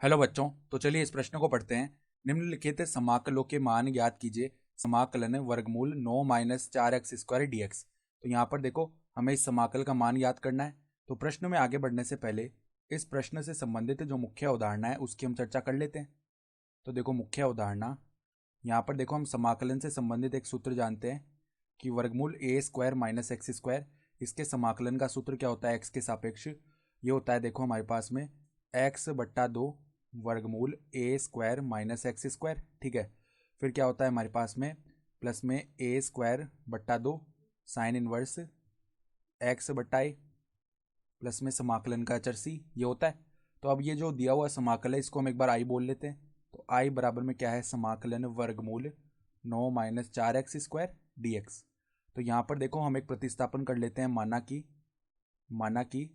Hello बच्चों, तो चलिए इस प्रश्न को पढ़ते हैं। निम्नलिखित समाकलों के मान ज्ञात कीजिए। समाकलन वर्गमूल 9 माइनस 4x² dx। तो यहाँ पर देखो, हमें इस समाकल का मान याद करना है। तो प्रश्न में आगे बढ़ने से पहले इस प्रश्न से संबंधित जो मुख्य अवधारणा है उसकी हम चर्चा कर लेते हैं। तो देखो, मुख्य अवधारणा यहाँ पर देखो, हम समाकलन से संबंधित एक सूत्र जानते हैं कि वर्गमूल a² माइनस x²। इसके समाकलन का सूत्र क्या होता है? x के सापेक्ष ये होता है, देखो हमारे पास में x/2 वर्गमूल a² माइनस x²। ठीक है, फिर क्या होता है हमारे पास में प्लस में a²/2 sine inverse x/a plus में समाकलन का अचर c ये होता है। तो अब ये जो दिया हुआ समाकल है इसको हम एक बार i बोल लेते हैं। तो i बराबर में क्या है? समाकलन वर्गमूल 9 माइनस 4x² dx। तो यहाँ पर देखो, हम एक प्रतिस्थापन कर लेते हैं। माना कि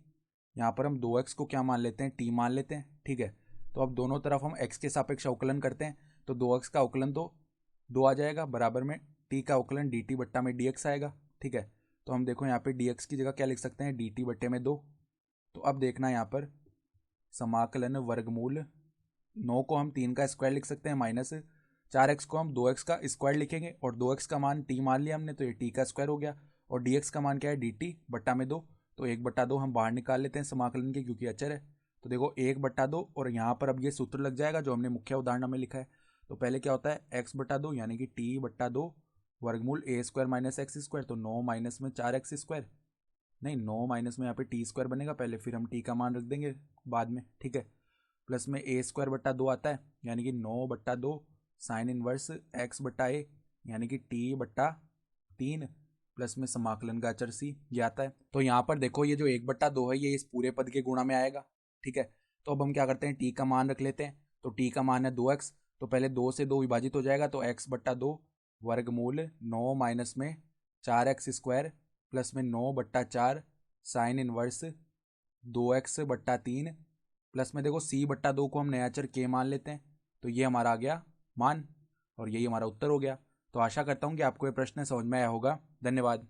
यहाँ पर हम 2x को क्या मान लेते हैं? t मान लेते हैं। ठीक है, तो अब दोनों तरफ हम x के सापेक्ष अवकलन करते हैं। तो 2x का अवकलन 2 आ जाएगा, बराबर में t का अवकलन dt बट्टा में dx आएगा। ठीक है, तो हम देखो यहाँ पे dx की जगह क्या लिख सकते हैं? dt बट्टे में 2। तो अब देखना यहाँ पर समाकलन वर्गमूल 9 को हम 3 का स्क्वायर लिख सकते हैं, माइनस 4x को हम 2x का स्क्वायर लिखेंगे और 2x का मान t मान लिया हमने, तो ये t का स्क्वायर हो गया। और dx का मान क्या है? dt बट्टा में 2। तो 1/2 हम बाहर निकाल लेते हैं समाकलन के, क्योंकि अचर है। तो देखो 1/2, और यहाँ पर अब ये सूत्र लग जाएगा जो हमने मुख्य उदाहरण में लिखा है। तो पहले क्या होता है? x/2 यानी कि t/2 वर्गमूल a² माइनस x²। तो 9 माइनस में 4x², नहीं 9 माइनस में यहाँ पे t² बनेगा पहले, फिर हम t का मान रख देंगे बाद में। ठीक है, प्लस में a²/2 आता है, यानी कि 9/2 साइन इनवर्स x/a यानी कि t/3 प्लस में समाकलन का अचर c ये आता है। तो यहाँ पर देखो, ये जो 1/2 है ये इस पूरे पद के गुणा में आएगा। ठीक है, तो अब हम क्या करते हैं? t का मान रख लेते हैं। तो t का मान है 2x, तो पहले 2 से 2 विभाजित हो जाएगा, तो x/2 वर्गमूल 9 माइनस में 4x² प्लस में 9/4 साइन इनवर्स 2x/3 प्लस में देखो c/2 को हम नया चर k मान लेते हैं। तो ये हमारा आ गया मान, और यही हमारा उत्तर हो गया। तो आशा करता हूँ कि आपको ये प्रश्न समझ में आया होगा। धन्यवाद।